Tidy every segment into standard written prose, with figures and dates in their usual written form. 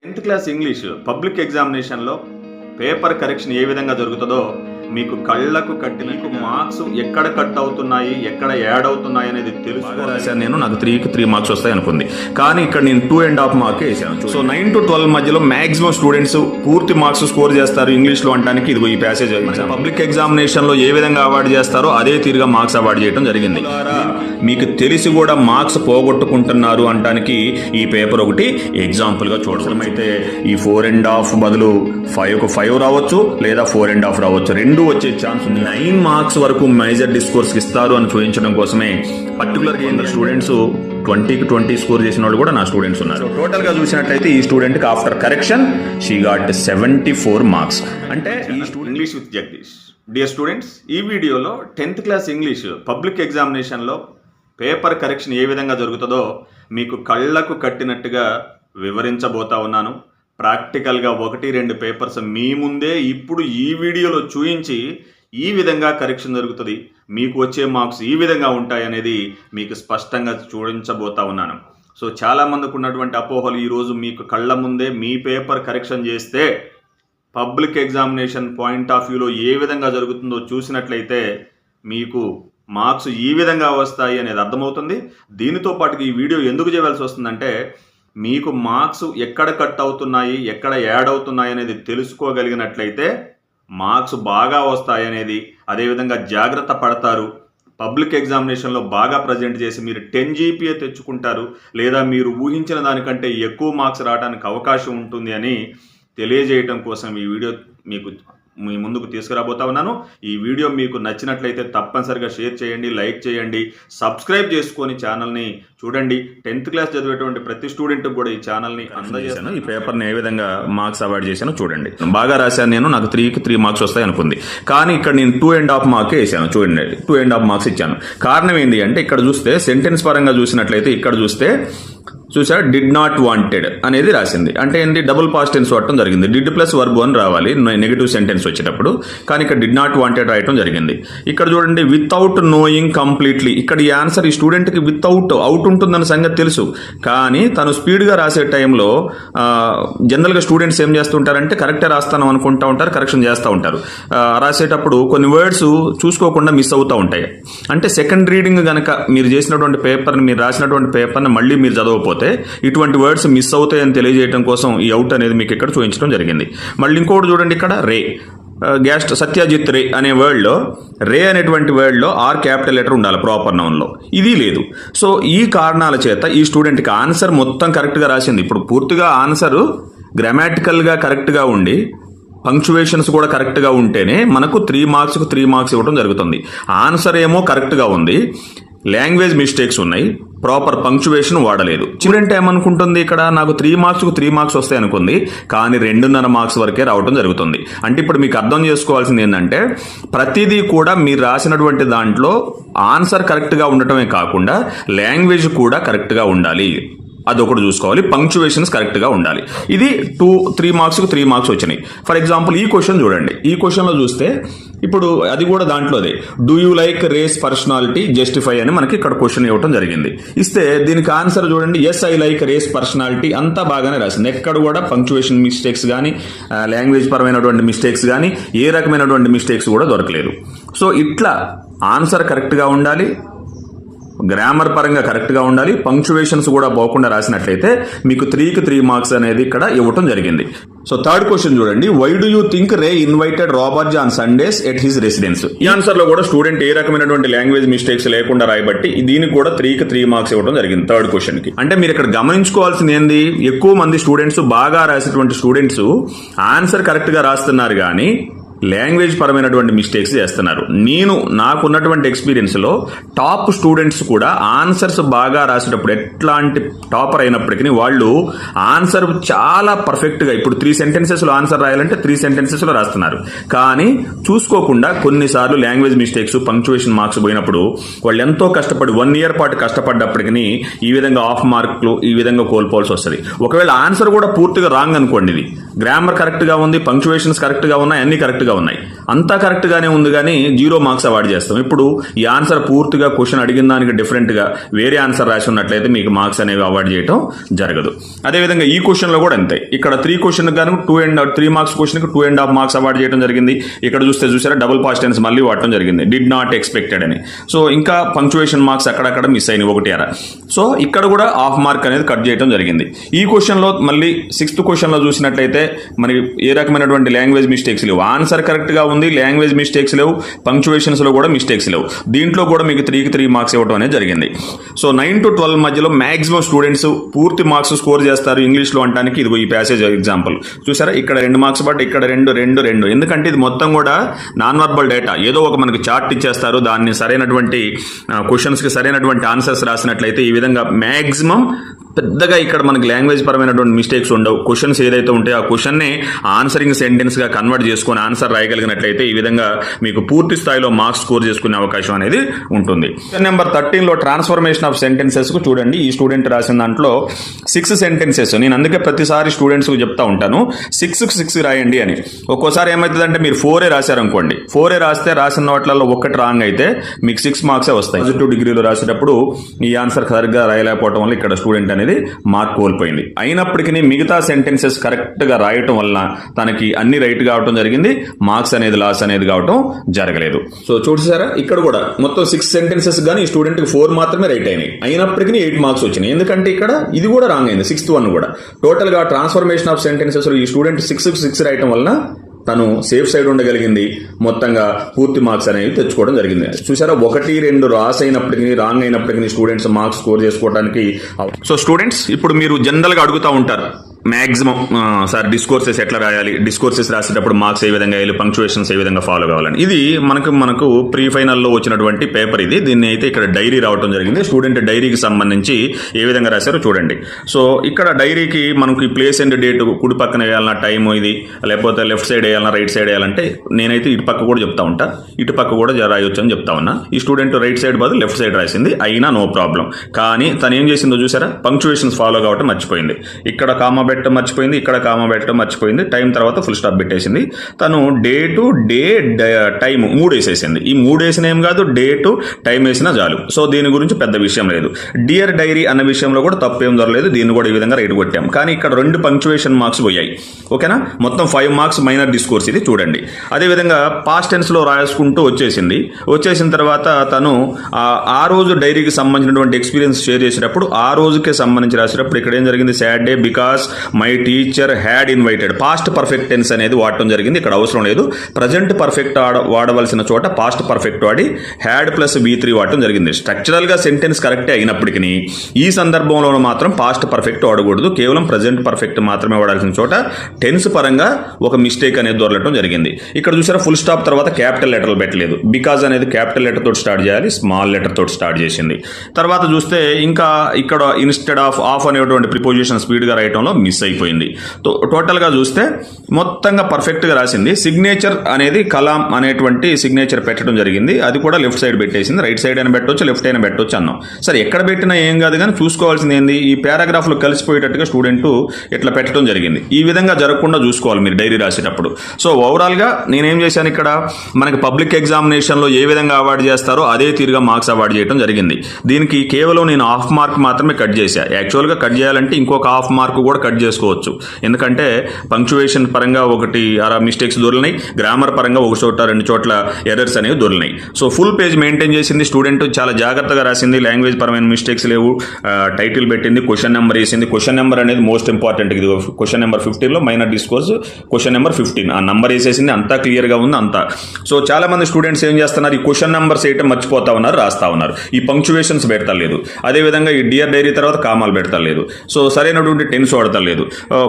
10th class English public ఎగ్జామినేషన్లో paper correction ఏ విధంగా జరుగుతుందో మీకు కళ్ళకు కట్టి మీకు మార్క్స్ ఎక్కడ కట్ అవుతున్నాయి ఎక్కడ యాడ్ అవుతున్నాయి అనేది తెలుసు. నేను నాకు 3కి 3 మార్క్స్ వస్తాయి అనుకుంది, కానీ ఇక్కడ నేను 2.5 మార్క్ వేసాను. సో 9 to 12 మధ్యలో మాక్సిమం స్టూడెంట్స్ పూర్తి మార్క్స్ స్కోర్ చేస్తారు ఇంగ్లీష్ లో అంటానికి ఇదిగో ఈ ప్యాసేజ్. పబ్లిక్ ఎగ్జామినేషన్ లో ఏ విధంగా అవార్డు చేస్తారో అదే తీరుగా మార్క్స్ అవార్డు చేయడం జరిగింది. మీకు తెలిసి కూడా మార్క్స్ పోగొట్టుకుంటున్నారు అంటానికి ఈ పేపర్ ఒకటి ఎగ్జాంపుల్ గా చూడడం. అయితే ఈ 4.5 బదులు 5కు 5 రావచ్చు, లేదా 4.5 రావచ్చు, రెండు వచ్చే ఛాన్స్ ఉంది. 9 మార్క్స్ వరకు మేజర్ డిస్కోర్స్ ఇస్తారు అని చూపించడం కోసమే పర్టికులర్ గా స్టూడెంట్స్ 20కి 20 స్కోర్ చేసిన వాళ్ళు కూడా నా స్టూడెంట్స్ ఉన్నారు. టోటల్ గా చూసినట్లయితే ఈ స్టూడెంట్ కి after correction she got 74 marks. అంటే English with Jagadish. Dear students, ఈ వీడియోలో 10th క్లాస్ ఇంగ్లీష్ పబ్లిక్ ఎగ్జామినేషన్లో పేపర్ కరెక్షన్ ఏ విధంగా జరుగుతుందో మీకు కళ్ళకు కట్టినట్టుగా వివరించబోతా ఉన్నాను. ప్రాక్టికల్గా 1-2 పేపర్స్ మీ ముందే ఇప్పుడు ఈ వీడియోలో చూయించి ఈ విధంగా కరెక్షన్ జరుగుతుంది, మీకు వచ్చే మార్క్స్ ఈ విధంగా ఉంటాయి అనేది మీకు స్పష్టంగా చూపించబోతా ఉన్నాను. సో చాలామందికి ఉన్నటువంటి అపోహలు ఈరోజు మీకు కళ్ళ ముందే మీ పేపర్ కరెక్షన్ చేస్తే పబ్లిక్ ఎగ్జామినేషన్ పాయింట్ ఆఫ్ వ్యూలో ఏ విధంగా జరుగుతుందో చూసినట్లయితే మీకు మార్క్స్ ఈ విధంగా వస్తాయి అనేది అర్థమవుతుంది. దీనితో పాటు ఈ వీడియో ఎందుకు చేయాల్సి వస్తుందంటే మీకు మార్క్స్ ఎక్కడ కట్ అవుతున్నాయి ఎక్కడ యాడ్ అవుతున్నాయి అనేది తెలుసుకోగలిగినట్లయితే మార్క్స్ బాగా వస్తాయి అనేది, అదేవిధంగా జాగ్రత్త పడతారు, పబ్లిక్ ఎగ్జామినేషన్లో బాగా ప్రజెంట్ చేసి మీరు 10 GPA తెచ్చుకుంటారు, లేదా మీరు ఊహించిన దానికంటే ఎక్కువ మార్క్స్ రావడానికి అవకాశం ఉంటుంది అని తెలియజేయటం కోసం ఈ వీడియో మీకు మీ ముందుకు తీసుకురాబోతా ఉన్నాను. ఈ వీడియో మీకు నచ్చినట్లయితే తప్పనిసరిగా షేర్ చేయండి, లైక్ చేయండి, సబ్స్క్రైబ్ చేసుకొని ఛానల్ని చూడండి. 10th క్లాస్ చదివేటువంటి ప్రతి స్టూడెంట్కి కూడా ఈ ఛానల్ని అందజేశాను. ఈ పేపర్ని ఏ విధంగా మార్క్స్ అవార్డు చేశానో చూడండి. బాగా రాశాను నేను, నాకు 3కి 3 మార్క్స్ వస్తాయి అనుకుంది, కానీ ఇక్కడ నేను 2.5 మార్క్ వేసాను. చూడండి, 2.5 మార్క్స్ ఇచ్చాను. కారణం ఏంటి అంటే ఇక్కడ చూస్తే సెంటెన్స్ పరంగా చూసినట్లయితే ఇక్కడ చూసా డిడ్ నాట్ వాంటెడ్ అనేది రాసింది. అంటే ఏంటి, డబుల్ పాస్ట్ టెన్స్ వాడటం జరిగింది. డిడ్ ప్లస్ వర్బ్ అని రావాలి నెగటివ్ సెంటెన్స్ వచ్చేటప్పుడు, కానీ ఇక్కడ డిడ్ నాట్ వాంటెడ్ రాయటం జరిగింది. ఇక్కడ చూడండి వితౌట్ నోయింగ్ కంప్లీట్లీ, ఇక్కడ ఈ ఆన్సర్ ఈ స్టూడెంట్కి వితౌట్ అవుట్ ఉంటుందన్న సంగతి తెలుసు, కానీ తను స్పీడ్గా రాసే టైంలో జనరల్గా స్టూడెంట్స్ ఏం చేస్తుంటారంటే కరెక్టే రాస్తాను అనుకుంటూ ఉంటారు, కరెక్షన్ చేస్తూ ఉంటారు. రాసేటప్పుడు కొన్ని వర్డ్స్ చూసుకోకుండా మిస్ అవుతూ ఉంటాయి. అంటే సెకండ్ రీడింగ్ కనుక మీరు చేసినటువంటి పేపర్ని, మీరు రాసినటువంటి పేపర్ని మళ్ళీ మీరు చదవకపోతే ఇటువంటి వర్డ్స్ మిస్ అవుతాయని తెలియజేయడం కోసం ఈ అవుట్ అనేది మీకు ఇక్కడ చూపించడం జరిగింది. మళ్ళీ ఇంకోటి చూడండి, ఇక్కడ రే గ్యాస్ట్ సత్యజిత్ రే అనే వర్డ్లో రే అనేటువంటి వర్డ్లో ఆర్ క్యాపిటల్ లెటర్ ఉండాలి ప్రాపర్ నౌన్లో, ఇది లేదు. సో ఈ కారణాల చేత ఈ స్టూడెంట్కి ఆన్సర్ మొత్తం కరెక్ట్గా రాసింది. ఇప్పుడు పూర్తిగా ఆన్సరు గ్రామాటికల్గా కరెక్ట్గా ఉండి పంక్చువేషన్స్ కూడా కరెక్ట్గా ఉంటేనే మనకు 3 మార్క్స్కు 3 మార్క్స్ ఇవ్వడం జరుగుతుంది. ఆన్సర్ ఏమో కరెక్ట్గా ఉంది, లాంగ్వేజ్ మిస్టేక్స్ ఉన్నాయి, ప్రాపర్ పంక్చువేషన్ వాడలేదు. స్టూడెంట్ ఏమనుకుంటుంది, ఇక్కడ నాకు 3 మార్క్స్కు 3 మార్క్స్ వస్తాయి అనుకుంది, కానీ 2.5 మార్క్స్ వరకే రావడం జరుగుతుంది. అంటే ఇప్పుడు మీకు అర్థం చేసుకోవాల్సింది ఏంటంటే ప్రతిదీ కూడా మీరు రాసినటువంటి దాంట్లో ఆన్సర్ కరెక్ట్గా ఉండటమే కాకుండా లాంగ్వేజ్ కూడా కరెక్ట్గా ఉండాలి, అదొకటి చూసుకోవాలి, పంక్చువేషన్స్ కరెక్ట్గా ఉండాలి. ఇది 3 మార్క్స్కు 3 మార్క్స్ వచ్చినాయి. ఫర్ ఎగ్జాంపుల్ ఈ క్వశ్చన్ చూడండి, ఈ క్వశ్చన్లో చూస్తే ఇప్పుడు అది కూడా దాంట్లోదే do you like race personality justify అని మనకి ఇక్కడ క్వశ్చన్ ఇవ్వడం జరిగింది. ఇస్తే దీనికి ఆన్సర్ చూడండి, yes I like race personality, అంతా బాగానే రాసింది. ఎక్కడ కూడా పంక్చువేషన్ మిస్టేక్స్ కానీ లాంగ్వేజ్ పరమైనటువంటి మిస్టేక్స్ కానీ ఏ రకమైనటువంటి మిస్టేక్స్ కూడా దొరకలేదు. సో ఇట్లా ఆన్సర్ కరెక్ట్గా ఉండాలి, గ్రామర్ పరంగా కరెక్ట్గా ఉండాలి, పంక్చువేషన్స్ కూడా పోకుండా రాసినట్లయితే మీకు 3కి 3 మార్క్స్ అనేది ఇక్కడ ఇవ్వటం జరిగింది. సో థర్డ్ క్వశ్చన్ చూడండి, why do you think Ray invited Robert on Sundays at his residence. ఈ ఆన్సర్ లో కూడా స్టూడెంట్ ఏ రకమైనటువంటి లాంగ్వేజ్ మిస్టేక్స్ లేకుండా రాయబట్టి దీనికి కూడా 3కి 3 మార్క్స్ ఇవ్వడం జరిగింది థర్డ్ క్వశ్చన్ కి. అంటే మీరు ఇక్కడ గమనించుకోవాల్సింది ఏంది, ఎక్కువ మంది స్టూడెంట్స్ బాగా రాసేటువంటి స్టూడెంట్స్ ఆన్సర్ కరెక్ట్ గా రాస్తున్నారు కానీ లాంగ్వేజ్ పరమైనటువంటి మిస్టేక్స్ చేస్తున్నారు. నాకున్నటువంటి ఎక్స్పీరియన్స్లో టాప్ స్టూడెంట్స్ కూడా ఆన్సర్స్ బాగా రాసేటప్పుడు ఎట్లాంటి టాపర్ అయినప్పటికీ వాళ్ళు ఆన్సర్ చాలా పర్ఫెక్ట్గా, ఇప్పుడు 3 సెంటెన్సెస్లో ఆన్సర్ రాయాలంటే 3 సెంటెన్సెస్లో రాస్తున్నారు, కానీ చూసుకోకుండా కొన్నిసార్లు లాంగ్వేజ్ మిస్టేక్స్ పంక్చువేషన్ మార్క్స్ పోయినప్పుడు వాళ్ళు ఎంతో కష్టపడి 1 year పాటు కష్టపడ్డప్పటికీ ఈ విధంగా హాఫ్ మార్కులు ఈ విధంగా కోల్పోవాల్సి వస్తుంది. ఒకవేళ ఆన్సర్ కూడా పూర్తిగా రాంగ్ అనుకోండి, ఇది గ్రామర్ కరెక్ట్గా ఉంది, పంక్చువేషన్స్ కరెక్ట్గా ఉన్నాయి, అన్ని కరెక్ట్గా కరెక్ట్గా ఉన్నాయి. అంతా కరెక్ట్గానే ఉంది కానీ 0 మార్క్స్ అవార్డు చేస్తాం. ఇప్పుడు ఈ ఆన్సర్ పూర్తిగా క్వశ్చన్ అడిగిన దానికి డిఫరెంట్గా వేరే ఆన్సర్ రాసి ఉన్నట్లయితే మీకు మార్క్స్ అనేవి అవార్డు చేయడం జరగదు. అదేవిధంగా ఈ క్వశ్చన్లో కూడా అంతే. ఇక్కడ 3 క్వశ్చన్ గాను 3 మార్క్స్ క్వశ్చన్కి 2.5 మార్క్స్ అవార్డు చేయడం జరిగింది. ఇక్కడ చూసారా డబుల్ పాస్ట్ టెన్స్ మళ్ళీ వాడటం జరిగింది, డిడ్ నాట్ ఎక్స్పెక్టెడ్ అని. సో ఇంకా పంక్చువేషన్ మార్క్స్ అక్కడక్కడ మిస్ అయినాయి 1 సో ఇక్కడ కూడా హాఫ్ మార్క్ అనేది కట్ చేయడం జరిగింది. ఈ క్వశ్చన్లో మళ్ళీ 6th క్వశ్చన్లో చూసినట్లయితే మనకి ఏ రకమైనటువంటి లాంగ్వేజ్ మిస్టేక్స్ లేవు. ఆన్సర్ కరెక్ట్గా ఉంది, లాంగ్వేజ్ మిస్టేక్స్ లేవు, పంక్చువేషన్స్లో కూడా మిస్టేక్స్ లేవు. దీంట్లో కూడా మీకు 3కి 3 మార్క్స్ ఇవ్వడం అనేది జరిగింది. సో 9 to 12 మధ్యలో మ్యాక్సిమం స్టూడెంట్స్ పూర్తి మార్క్స్ స్కోర్ చేస్తారు ఇంగ్లీష్లో అంటానికి ఇదిగో ఈ ప్యాసేజ్ ఎగ్జాంపుల్ చూసారా. ఇక్కడ 2 మార్క్స్ బట్ ఇక్కడ 2 ఎందుకంటే ఇది మొత్తం కూడా నాన్ వర్బల్ డేటా. ఏదో ఒక మనకి చార్ట్ ఇచ్చేస్తారు, దాన్ని సరైనటువంటి క్వశ్చన్స్కి సరైనటువంటి ఆన్సర్స్ రాసినట్లయితే ఈ విధంగా మ్యాక్సిమం పెద్దగా ఇక్కడ మనకి లాంగ్వేజ్ పరమైనటువంటి మిస్టేక్స్ ఉండవు. క్వశ్చన్స్ ఏదైతే ఉంటాయో ఆ క్వశ్చన్ని ఆన్సరింగ్ సెంటెన్స్గా కన్వర్ట్ చేసుకొని ఆన్సర్ రాయగలిగినట్లయితే ఈ విధంగా మీకు పూర్తి స్థాయిలో మార్క్స్ స్కోర్ చేసుకునే అవకాశం అనేది ఉంటుంది. నెంబర్ 13లో ట్రాన్స్ఫర్మేషన్ ఆఫ్ సెంటెన్సెస్కు చూడండి. ఈ స్టూడెంట్ రాసిన దాంట్లో 6 సెంటెన్సెస్. నేను అందుకే ప్రతిసారి స్టూడెంట్స్కి చెప్తా ఉంటాను 6 రాయండి అని. ఒక్కోసారి ఏమవుతుందంటే మీరు 4 రాశారనుకోండి, 4 రాస్తే రాసిన వాటిల్లో 1 రాంగ్ అయితే మీకు 6 మార్క్సే వస్తాయి. 2 డిగ్రీలో రాసేటప్పుడు ఈ ఆన్సర్ సరిగ్గా రాయలేకపోవడం వల్ల ఇక్కడ స్టూడెంట్ అనేది మార్క్ కోల్పోయింది. అయినప్పటికీ మిగతా సెంటెన్సెస్ కరెక్ట్గా రాయటం వల్ల తనకి అన్ని రైట్ కావటం జరిగింది, మార్క్స్ అనేది లాస్ అనేది కావటం జరగలేదు. సో చూసారా ఇక్కడ కూడా మొత్తం 6 సెంటెన్సెస్ కానీ ఈ స్టూడెంట్కి 4 మాత్రమే రైట్ అయినాయి. అయినప్పటికీ 8 మార్క్స్ వచ్చినాయి. ఎందుకంటే ఇక్కడ ఇది కూడా రాంగ్ అయింది, 6th వన్ కూడా. టోటల్గా ట్రాన్స్ఫర్మేషన్ ఆఫ్ సెంటెన్సెస్ ఈ స్టూడెంట్ 6 రాయటం వలన తను సేఫ్ సైడ్ ఉండగలిగింది, మొత్తంగా పూర్తి మార్క్స్ అనేవి తెచ్చుకోవడం జరిగింది. చూసారా 1, 2 రాస్ అయినప్పటికీ రాంగ్ అయినప్పటికీ స్టూడెంట్స్ మార్క్స్ స్కోర్ చేసుకోవడానికి. సో స్టూడెంట్స్ ఇప్పుడు మీరు జనరల్గా అడుగుతూ ఉంటారు మ్యాక్సిమం సార్ డిస్కోర్సెస్ ఎట్లా రాయాలి, డిస్కోర్సెస్ రాసేటప్పుడు మార్క్స్ ఏ విధంగా వేయాలి, పంక్చువేషన్స్ ఏ విధంగా ఫాలో కావాలని. ఇది మనకు ప్రీ ఫైనల్లో వచ్చినటువంటి పేపర్ ఇది. దీన్ని అయితే ఇక్కడ డైరీ రావడం జరిగింది. స్టూడెంట్ డైరీకి సంబంధించి ఏ విధంగా రాశారో చూడండి. సో ఇక్కడ డైరీకి మనకు ఈ ప్లేస్ అండ్ డేట్ కుడి పక్కన వేయాలన్న టైం ఇది, లేకపోతే లెఫ్ట్ సైడ్ వేయాలన్నా రైట్ సైడ్ వేయాలంటే నేనైతే ఇటు పక్క కూడా చెప్తా ఉంటా, ఇటు పక్క కూడా రాయొచ్చు అని చెప్తా ఉన్నా. ఈ స్టూడెంట్ రైట్ సైడ్ బదులు లెఫ్ట్ సైడ్ రాసింది, అయినా నో ప్రాబ్లం. కానీ తను ఏం చేసిందో చూసారా, పంక్చువేషన్స్ ఫాలో కావటం మర్చిపోయింది. ఇక్కడ కామా పెట్టడం మర్చిపోయింది, ఇక్కడ కామా పెట్టడం మర్చిపోయింది, టైం తర్వాత ఫుల్ స్టాప్ పెట్టేసింది. తను డే టు డే టైం 3 వేసేసింది. ఈ 3 వేసిన ఏం కాదు, డే టు టైం వేసినా చాలు. సో దీని గురించి పెద్ద విషయం లేదు. డియర్ డైరీ అన్న విషయంలో కూడా తప్పేం దొరలేదు, దీన్ని కూడా ఈ విధంగా రైట్ కొట్టాం. కానీ ఇక్కడ 2 పంక్చువేషన్ మార్క్స్ పోయాయి. ఓకేనా, మొత్తం 5 మార్క్స్ మైనర్ డిస్కోర్స్ ఇది చూడండి. అదేవిధంగా పాస్ట్ టెన్స్లో రాసుకుంటూ వచ్చేసిన తర్వాత తను ఆ రోజు డైరీకి సంబంధించినటువంటి ఎక్స్పీరియన్స్ షేర్ చేసేటప్పుడు ఆ రోజుకే సంబంధించి రాసేటప్పుడు ఇక్కడ ఏం జరిగింది, sad day because my teacher had invited. Past perfect tense అనేది వాడటం జరిగింది, ఇక్కడ అవసరం లేదు. ప్రజెంట్ పర్ఫెక్ట్ వాడవలసిన చోట పాస్ట్ పర్ఫెక్ట్ వాడి హ్యాడ్ ప్లస్ V3 వాడటం జరిగింది. స్ట్రక్చరల్గా సెంటెన్స్ కరెక్టే అయినప్పటికీ ఈ సందర్భంలో మాత్రం పాస్ట్ పర్ఫెక్ట్ వాడకూడదు, కేవలం ప్రజెంట్ పర్ఫెక్ట్ మాత్రమే వాడాల్సిన చోట టెన్స్ పరంగా ఒక మిస్టేక్ అనేది దొరకటం జరిగింది. ఇక్కడ చూసారా ఫుల్ స్టాప్ తర్వాత క్యాపిటల్ లెటర్లు పెట్టలేదు. బికాజ్ అనేది క్యాపిటల్ లెటర్ తోటి స్టార్ట్ చేయాలి, స్మాల్ లెటర్ తోటి స్టార్ట్ చేసింది. తర్వాత చూస్తే ఇంకా ఇక్కడ ఇన్స్టెడ్ ఆఫ్ అనేటువంటి ప్రిపోజిషన్ స్పీడ్గా రాయటంలో మిస్ అయిపోయింది. టోటల్గా చూస్తే మొత్తంగా పర్ఫెక్ట్గా రాసింది. సిగ్నేచర్ అనేది కలాం అనేటువంటి సిగ్నేచర్ పెట్టడం జరిగింది, అది కూడా లెఫ్ట్ సైడ్ పెట్టేసింది. రైట్ సైడ్ అయినా పెట్టవచ్చు, లెఫ్ట్ అయినా పెట్టవచ్చు అన్నాం. సరే ఎక్కడ పెట్టినా ఏం కాదు, కానీ చూసుకోవాల్సింది ఏంది, ఈ పారాగ్రాఫ్లో కలిసిపోయేటట్టుగా స్టూడెంట్ ఇట్లా పెట్టడం జరిగింది. ఈ విధంగా జరగకుండా చూసుకోవాలి మీరు డైరీ రాసేటప్పుడు. సో ఓవరాల్గా నేనేం చేశాను, ఇక్కడ మనకి పబ్లిక్ ఎగ్జామినేషన్లో ఏ విధంగా అవార్డు చేస్తారో అదే తీరుగా మార్క్స్ అవార్డు చేయడం జరిగింది. దీనికి కేవలం నేను హాఫ్ మార్క్ మాత్రమే కట్ చేశా. యాక్చువల్గా కట్ చేయాలంటే ఇంకొక హాఫ్ మార్క్ కూడా కట్ చేసుకోవచ్చు, ఎందుకంటే పంక్చువేషన్ పరంగా 1 మిస్టేక్స్ దొరికినాయి, గ్రామర్ పరంగా 1 చోట 2 చోట్ల ఎర్రర్స్ అనేవి దొరికినాయి. సో ఫుల్ పేజ్ మెయింటైన్ చేసింది స్టూడెంట్, చాలా జాగ్రత్తగా రాసింది, లాంగ్వేజ్ పరమైన మిస్టేక్స్ లేవు, టైటిల్ పెట్టింది, క్వశ్చన్ నెంబర్ వేసింది. క్వశ్చన్ నెంబర్ అనేది మోస్ట్ ఇంపార్టెంట్. ఇది క్వశ్చన్ నెంబర్ 15లో మైనర్ డిస్కోర్స్ క్వశ్చన్ నెంబర్ 15 ఆ నంబర్ వేసేసింది, అంతా క్లియర్గా ఉంది అంతా. సో చాలా మంది స్టూడెంట్స్ ఏం చేస్తున్నారు, ఈ క్వశ్చన్ నెంబర్స్ వేయటం మర్చిపోతా ఉన్నారు, రాస్తా ఉన్నారు, ఈ పంక్చువేషన్స్ పెడతలేదు. అదేవిధంగా ఈ డియర్ డైరీ తర్వాత కామాలు పెడతలేదు. సో సరైనటువంటి టెన్స్ వాడతలేదు,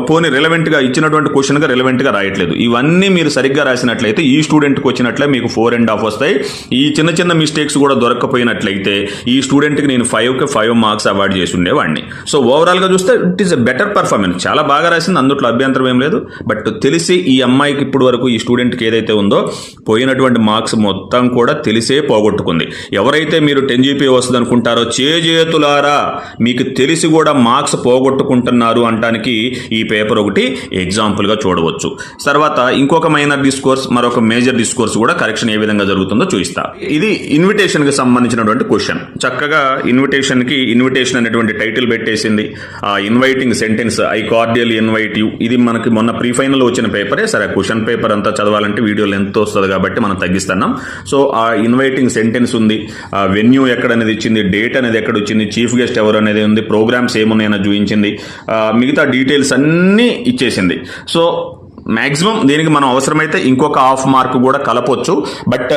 పోనీ రిలవెంట్గా ఇచ్చినటువంటి క్వశ్చన్గా రిలవెంట్గా రాయట్లేదు. ఇవన్నీ మీరు సరిగ్గా రాసినట్లయితే ఈ స్టూడెంట్కి వచ్చినట్లే మీకు 4.5 వస్తాయి. ఈ చిన్న మిస్టేక్స్ కూడా దొరకకపోయినట్లయితే ఈ స్టూడెంట్కి నేను 5కి 5 మార్క్స్ అవార్డు చేసి ఉండేవాడిని. సో ఓవరాల్గా చూస్తే it is a better performance, చాలా బాగా రాసింది, అందులో అభ్యంతరం ఏం లేదు. బట్ తెలిసి ఈ అమ్మాయికి ఇప్పుడు వరకు ఈ స్టూడెంట్కి ఏదైతే ఉందో పోయినటువంటి మార్క్స్ మొత్తం కూడా తెలిసే పోగొట్టుకుంది. ఎవరైతే మీరు 10 GPA వస్తుంది అనుకుంటారో చేతులారా మీకు తెలిసి కూడా మార్క్స్ పోగొట్టుకుంటున్నారు అనడానికి దానికి ఈ పేపర్ ఒకటి ఎగ్జాంపుల్గా చూడవచ్చు. తర్వాత ఇంకొక మైనర్ డిస్కోర్స్, మరొక మేజర్ డిస్కోర్స్ కూడా కరెక్షన్ ఏ విధంగా జరుగుతుందో చూపిస్తా. ఇది ఇన్విటేషన్కి సంబంధించినటువంటి క్వశ్చన్. చక్కగా ఇన్విటేషన్ అనేటువంటి టైటిల్ పెట్టేసింది. ఆ inviting sentence, I cordial invite you, ఇది మనకి మొన్న ప్రీ ఫైనల్ వచ్చిన పేపరే. సరే, క్వశ్చన్ పేపర్ అంతా చదవాలంటే వీడియో లెంత్ వస్తుంది కాబట్టి మనం తగ్గిస్తున్నాం. సో ఆ ఇన్వైటింగ్ సెంటెన్స్ ఉంది, ఆ వెన్యూ ఎక్కడ అనేది ఇచ్చింది, డేట్ అనేది ఎక్కడ వచ్చింది, చీఫ్ గెస్ట్ ఎవరు అనేది ఉంది, ప్రోగ్రామ్స్ ఏమున్నాయని చూపించింది, మిగతా డీటెయిల్స్ అన్నీ ఇచ్చేసింది. సో మ్యాక్సిమం దీనికి మనం అవసరమైతే ఇంకొక హాఫ్ మార్క్ కూడా కలపొచ్చు. బట్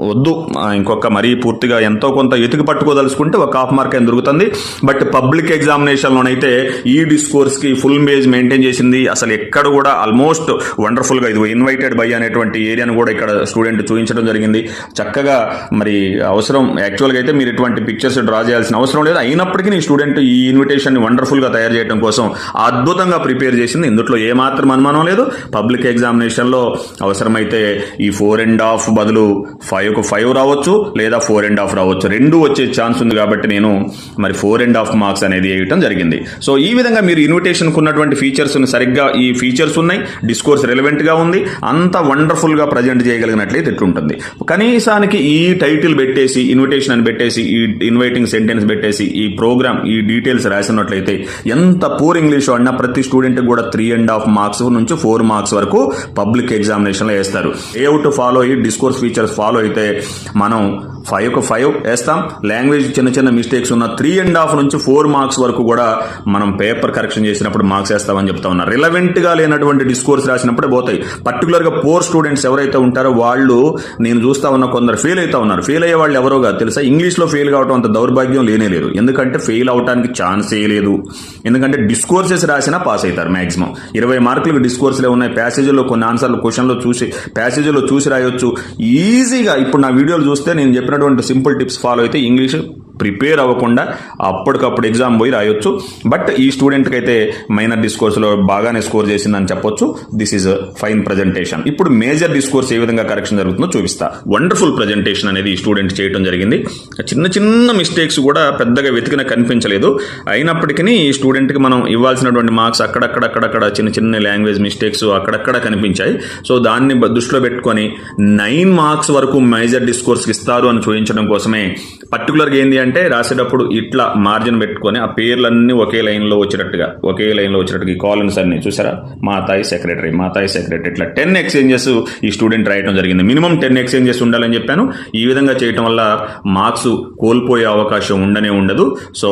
వద్దు, ఇంకొక మరీ పూర్తిగా ఎంతో కొంత ఎతికి పట్టుకోదలుచుకుంటే ఒక హాఫ్ మార్క్ అని దొరుకుతుంది. బట్ పబ్లిక్ ఎగ్జామినేషన్లోనైతే ఈ డిస్కోర్స్కి ఫుల్ పేజ్ మెయింటైన్ చేసింది. అసలు ఎక్కడ కూడా ఆల్మోస్ట్ వండర్ఫుల్గా ఇది ఇన్వైటెడ్ బై అనేటువంటి ఏరియాను కూడా ఇక్కడ స్టూడెంట్ చూపించడం జరిగింది. చక్కగా మరి అవసరం యాక్చువల్గా అయితే మీరు ఇటువంటి పిక్చర్స్ డ్రా చేయాల్సిన అవసరం లేదు. అయినప్పటికీ ఈ స్టూడెంట్ ఈ ఇన్విటేషన్ని వండర్ఫుల్గా తయారు చేయడం కోసం అద్భుతంగా ప్రిపేర్ చేసింది. ఇందులో ఏమాత్రం అనుమానం లేదు. పబ్లిక్ ఎగ్జామినేషన్లో అవసరమైతే ఈ 4.5 బదులు 5 రావచ్చు, లేదా 4.5 రావచ్చు. రెండు వచ్చే ఛాన్స్ ఉంది కాబట్టి నేను మరి 4.5 మార్క్స్ అనేది వేయటం జరిగింది. సో ఈ విధంగా మీరు ఇన్విటేషన్కు ఉన్నటువంటి ఫీచర్స్ సరిగ్గా ఈ ఫీచర్స్ ఉన్నాయి, డిస్కోర్స్ రెలవెంట్గా ఉంది, అంత వండర్ఫుల్గా ప్రజెంట్ చేయగలిగినట్లయితే ఎట్లుంటుంది. కనీసానికి ఈ టైటిల్ పెట్టేసి, ఇన్విటేషన్ అని పెట్టేసి, ఈ ఇన్వైటింగ్ సెంటెన్స్ పెట్టేసి, ఈ ప్రోగ్రామ్ ఈ డీటెయిల్స్ రాసినట్లయితే ఎంత పూర్ ఇంగ్లీష్ అన్నా ప్రతి స్టూడెంట్కి కూడా 3.5 మార్క్స్ నుంచి 4 మార్క్స్ వరకు పబ్లిక్ ఎగ్జామినేషన్లో వేస్తారు. లేఅవుట్ ఫాలో అయ్యి డిస్కోర్స్ ఫీచర్స్ ఫాలో అయితే మనం 5 వేస్తాం. లాంగ్వేజ్ చిన్న మిస్టేక్స్ ఉన్న 3.5 నుంచి 4 మార్క్స్ వరకు కూడా మనం పేపర్ కరెక్షన్ చేసినప్పుడు మార్క్స్ వేస్తామని చెప్తా ఉన్నారు. రిలవెంట్గా లేనటువంటి డిస్కోర్స్ రాసినప్పుడే పోతాయి. పర్టికులర్గా పోర్ స్టూడెంట్స్ ఎవరైతే ఉంటారో వాళ్ళు, నేను చూస్తా ఉన్న కొందరు ఫెయిల్ అవుతా ఉన్నారు. ఫెయిల్ అయ్యే వాళ్ళు ఎవరో కాదు తెలుసా, ఇంగ్లీష్లో ఫెయిల్ కావడం అంత దౌర్భాగ్యం లేనే లేదు. ఎందుకంటే ఫెయిల్ అవడానికి ఛాన్సే లేదు. ఎందుకంటే డిస్కోర్సెస్ రాసినా పాస్ అవుతారు. మ్యాక్సిమం 20 మార్కులకు డిస్కోర్స్లే ఉన్నాయి. ప్యాసేజీలో కొన్ని ఆన్సర్లు క్వశ్చన్లో చూసి ప్యాసేజీలో చూసి రాయొచ్చు ఈజీగా. ఇప్పుడు నా వీడియోలు చూస్తే నేను చెప్పినటువంటి సింపుల్ టిప్స్ ఫాలో అయితే ఇంగ్లీష్ ప్రిపేర్ అవ్వకుండా అప్పటికప్పుడు ఎగ్జామ్ పోయి రాయొచ్చు. బట్ ఈ స్టూడెంట్కి అయితే మైనర్ డిస్కోర్స్లో బాగానే స్కోర్ చేసిందని చెప్పొచ్చు. This is fine presentation. ఇప్పుడు మేజర్ డిస్కోర్స్ ఏ విధంగా కరెక్షన్ జరుగుతుందో చూపిస్తా. వండర్ఫుల్ ప్రజెంటేషన్ అనేది ఈ స్టూడెంట్ చేయడం జరిగింది. చిన్న మిస్టేక్స్ కూడా పెద్దగా వెతికిన కనిపించలేదు. అయినప్పటికీ ఈ స్టూడెంట్కి మనం ఇవ్వాల్సినటువంటి మార్క్స్ అక్కడక్కడ చిన్న లాంగ్వేజ్ మిస్టేక్స్ అక్కడక్కడ కనిపించాయి. సో దాన్ని దృష్టిలో పెట్టుకొని 9 మార్క్స్ వరకు మేజర్ డిస్కోర్స్కి ఇస్తారు అని చూపించడం కోసమే పర్టికులర్గా ఏంటి అంటే రాసేటప్పుడు ఇట్లా మార్జిన్ పెట్టుకొని ఆ పేర్లన్నీ ఒకే లైన్లో వచ్చేటట్టుగా ఈ కాలమ్స్ అన్ని చూసారా, మాతాయి సెక్రటరీ ఇట్లా 10 ఎక్స్చేంజెస్ ఈ స్టూడెంట్ రాయడం జరిగింది. మినిమం 10 ఎక్స్చేంజెస్ ఉండాలని చెప్పాను. ఈ విధంగా చేయటం వల్ల మార్క్స్ కోల్పోయే అవకాశం ఉండదు. సో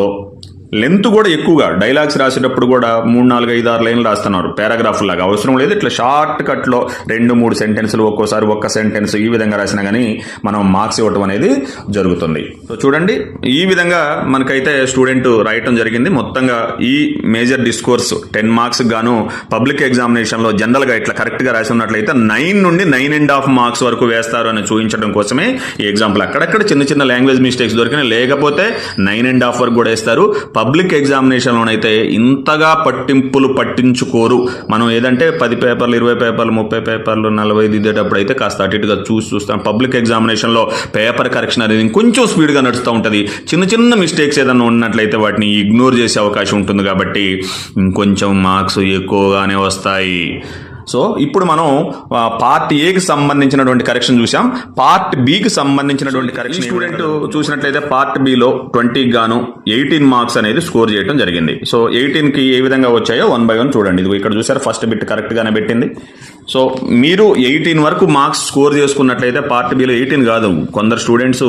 లెంత్ కూడా ఎక్కువగా డైలాగ్స్ రాసేటప్పుడు కూడా 3, 4, 5, 6 లైన్లు రాస్తున్నారు పారాగ్రాఫ్ లాగా. అవసరం లేదు. ఇట్లా షార్ట్ కట్లో 2, 3 సెంటెన్సులు, ఒక్కోసారి ఒక్క సెంటెన్స్ ఈ విధంగా రాసినా కానీ మనం మార్క్స్ ఇవ్వటం అనేది జరుగుతుంది. సో చూడండి, ఈ విధంగా మనకైతే స్టూడెంట్ రాయటం జరిగింది. మొత్తంగా ఈ మేజర్ డిస్కోర్స్ 10 మార్క్స్ గాను పబ్లిక్ ఎగ్జామినేషన్లో జనరల్గా ఇట్లా కరెక్ట్గా రాసి ఉన్నట్లయితే 9 నుండి 9.5 మార్క్స్ వరకు వేస్తారు అని చూపించడం కోసమే ఈ ఎగ్జాంపుల్. అక్కడక్కడ చిన్న లాంగ్వేజ్ మిస్టేక్స్ దొరికినా, లేకపోతే 9.5 వరకు కూడా వేస్తారు. పబ్లిక్ ఎగ్జామినేషన్లోనైతే ఇంతగా పట్టించుకోరు. మనం ఏదంటే 10 పేపర్లు, 20 పేపర్లు, 30 పేపర్లు, 40 దిద్దేటప్పుడు అయితే కాస్త అటు ఇటుగా చూస్తాం. పబ్లిక్ ఎగ్జామినేషన్లో పేపర్ కరెక్షన్ అనేది ఇంకొంచెం స్పీడ్గా నడుస్తూ ఉంటుంది. చిన్న మిస్టేక్స్ ఏదైనా ఉన్నట్లయితే వాటిని ఇగ్నోర్ చేసే అవకాశం ఉంటుంది. కాబట్టి ఇంకొంచెం మార్క్స్ ఎక్కువగానే వస్తాయి. సో ఇప్పుడు మనం పార్ట్ ఏకి సంబంధించినటువంటి కరెక్షన్ చూసాం. పార్ట్ బికి సంబంధించినటువంటి కరెక్షన్ స్టూడెంట్ చూసినట్లయితే పార్ట్ బిలో 20కి గాను 18 మార్క్స్ అనేది స్కోర్ చేయడం జరిగింది. సో 18కి ఏ విధంగా వచ్చాయో 1 by 1 చూడండి. ఇది ఇక్కడ చూసారు, ఫస్ట్ బిట్ కరెక్ట్గానే పెట్టింది. సో మీరు 18 వరకు మార్క్స్ స్కోర్ చేసుకున్నట్లయితే పార్ట్ బిలో 18 కాదు, కొందరు స్టూడెంట్స్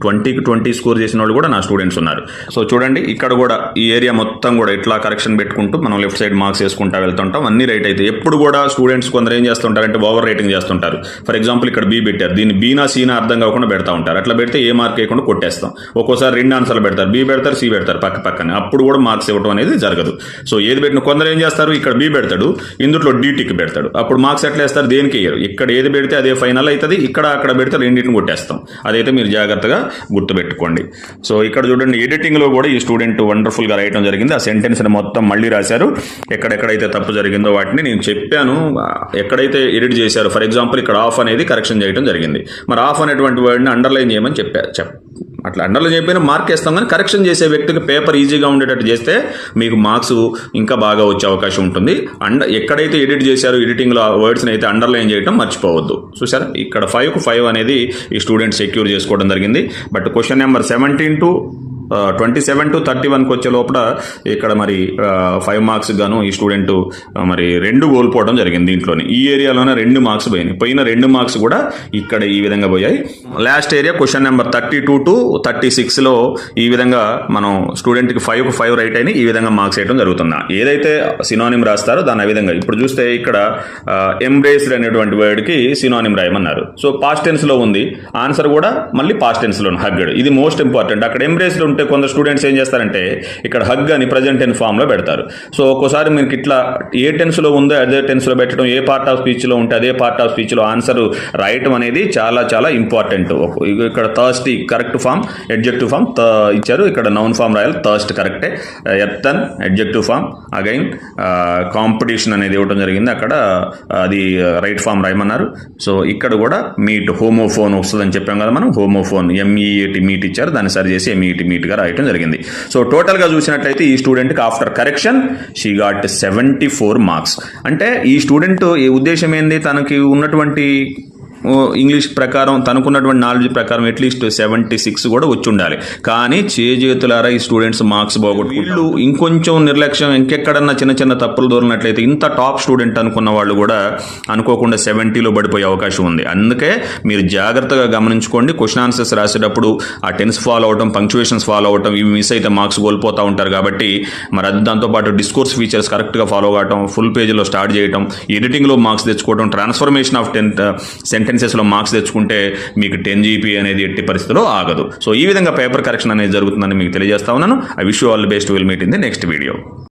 20కి 20 స్కోర్ చేసిన వాళ్ళు కూడా నా స్టూడెంట్స్ ఉన్నారు. సో చూడండి, ఇక్కడ కూడా ఈ ఏరియా మొత్తం కూడా ఇట్లా కరెక్షన్ పెట్టుకుంటూ మనం లెఫ్ట్ సైడ్ మార్క్స్ వేసుకుంటా వెళ్తుంటాం. అన్ని రైట్ అయితే ఎప్పుడు కూడా స్టూడెంట్స్ కొందరు ఏం చేస్తుంటారంటే ఓవర్ రేటింగ్ చేస్తుంటారు. ఫర్ ఎగ్జాంపుల్ ఇక్కడ బి పెట్టారు, దీన్ని బీనా సీనా అర్థం కాకుండా పెడతా ఉంటారు. అట్లా పెడితే ఏ మార్క్ వేయకుండా కొట్టేస్తాం. ఒక్కోసారి 2 ఆన్సర్లు పెడతారు, బి పెడతారు, సి పెడతారు పక్కనే. అప్పుడు కూడా మార్క్స్ ఇవ్వడం అనేది జరగదు. సో ఏది పెట్టిన కొందరు ఏం చేస్తారు, ఇక్కడ బి పెడతాడు, ఇందులో డీటిక్ పెడతాడు. అప్పుడు మార్క్స్ ఎట్లా వేస్తారు, దేనికి వేయరు. ఇక్కడ ఏది పెడితే అదే ఫైనల్ అవుతుంది, అక్కడ పెడితే రెండింటిని కొట్టేస్తాం. అదైతే మీరు జాగ్రత్తగా గుర్తుపెట్టుకోండి. సో ఇక్కడ చూడండి, ఎడిటింగ్లో కూడా ఈ స్టూడెంట్ వండర్ఫుల్గా రాయడం జరిగింది. ఆ సెంటెన్స్ని మొత్తం మళ్ళీ రాశారు. ఎక్కడెక్కడైతే తప్పు జరిగిందో వాటిని నేను చెప్పాను. ఎక్కడైతే ఎడిట్ చేశారు, ఫర్ ఎగ్జాంపుల్ ఇక్కడ ఆఫ్ అనేది కరెక్షన్ చేయడం జరిగింది. మరి ఆఫ్ అనేటువంటి వర్డ్ని అండర్లైన్ చేయమని అట్లా అండర్లైన్ చేయకపోయినా మార్క్ వేస్తాం, కానీ కరెక్షన్ చేసే వ్యక్తికి పేపర్ ఈజీగా ఉండేటట్టు చేస్తే మీకు మార్క్స్ ఇంకా బాగా వచ్చే అవకాశం ఉంటుంది. ఎక్కడైతే ఎడిట్ చేశారో ఎడిటింగ్లో వర్డ్స్ని అయితే అండర్లైన్ చేయడం మర్చిపోవద్దు. చూసారా, ఇక్కడ 5కు 5 అనేది ఈ స్టూడెంట్ సెక్యూర్ చేసుకోవడం జరిగింది. But question number 17 to 27 to 31కి వచ్చే లోపల ఇక్కడ మరి 5 మార్క్స్ గాను ఈ స్టూడెంట్ మరి 2 కోల్పోవడం జరిగింది. దీంట్లోని ఈ ఏరియాలోనే 2 మార్క్స్ పోయినాయి. పోయిన 2 మార్క్స్ కూడా ఇక్కడ ఈ విధంగా పోయాయి. Last area question number 32 to 36లో ఈ విధంగా మనం స్టూడెంట్కి 5కు 5 రైట్ అయినాయి. ఈ విధంగా మార్క్స్ వేయడం జరుగుతుంది. ఏదైతే సినోనిమ్ రాస్తారో దాని ఆ విధంగా. ఇప్పుడు చూస్తే ఇక్కడ ఎంబ్రేస్డ్ అనేటువంటి వర్డ్కి సినోనిమ్ రాయమన్నారు. సో పాస్ట్ టెన్స్లో ఉంది, ఆన్సర్ కూడా మళ్ళీ పాస్ట్ టెన్స్లో హగ్గడ్. ఇది మోస్ట్ ఇంపార్టెంట్. అక్కడ ఎంబ్రేస్డ్ ఉంటే కొందరు స్టూడెంట్స్ ఏం చేస్తారంటే ఇక్కడ హగ్ అని ప్రజెంట్ టెన్స్ ఫామ్లో పెడతారు. సో ఒక్కోసారి మీకు ఇట్లా ఏ టెన్స్లో ఉందో అదే టెన్స్లో పెట్టడం, ఏ పార్ట్ ఆఫ్ స్పీచ్లో ఉంటే అదే పార్ట్ ఆఫ్ స్పీచ్లో ఆన్సర్ రాయటం అనేది చాలా చాలా ఇంపార్టెంట్. ఇక్కడ thirsty correct form, adjective form ఇచ్చారు. ఇక్కడ నౌన్ ఫామ్ రాయాలి, థర్స్ట్ కరెక్టే. Earthen adjective form. Again competition అనేది ఇవ్వడం జరిగింది, అక్కడ అది రైట్ ఫామ్ రాయమన్నారు. సో ఇక్కడ కూడా మీట్ హోమోఫోన్ వస్తుందని చెప్పాం కదా మనం. హోమోఫోన్ MEAT మీట్ ఇచ్చారు, దాన్ని సరి చేసి MEAT మీట్గా రాయటం జరిగింది. సో టోటల్గా చూసినట్లయితే ఈ స్టూడెంట్కి after correction she got 74 marks. అంటే ఈ స్టూడెంట్ ఈ ఉద్దేశం ఏంది, తనకి ఉన్నటువంటి ఇంగ్లీష్ ప్రకారం తనకున్నటువంటి నాలెడ్జ్ ప్రకారం అట్లీస్ట్ 76 కూడా వచ్చి ఉండాలి. కానీ చేతులారా ఈ స్టూడెంట్స్ మార్క్స్ పోగొట్టు వీళ్ళు ఇంకొంచెం నిర్లక్ష్యం, ఇంకెక్కడన్నా చిన్న చిన్న తప్పులు దూరినట్లయితే ఇంత టాప్ స్టూడెంట్ అనుకున్న వాళ్ళు కూడా అనుకోకుండా 70లో పడిపోయే అవకాశం ఉంది. అందుకే మీరు జాగ్రత్తగా గమనించుకోండి. క్వశ్చన్ ఆన్సర్స్ రాసేటప్పుడు ఆ టెన్స్ ఫాలో అవటం, పంక్చువేషన్స్ ఫాలో అవటం, ఇవి మిస్ అయితే మార్క్స్ కోల్పోతూ ఉంటారు. కాబట్టి మరి అది దాంతోపాటు డిస్కోర్స్ ఫీచర్స్ కరెక్ట్గా ఫాలో కావటం, ఫుల్ పేజీలో స్టార్ట్ చేయటం, ఎడిటింగ్లో మార్క్స్ తెచ్చుకోవడం, ట్రాన్స్ఫర్మేషన్ ఆఫ్ సెంటెన్సెస్లో మార్క్స్ తెచ్చుకుంటే మీకు 10 GPA అనేది ఎట్టి పరిస్థితిలో ఆగదు. సో ఈ విధంగా పేపర్ కరెక్షన్ అనేది జరుగుతుందని మీకు తెలియజేస్తా ఉన్నాను. I wish you all the best. Will meet in the next video.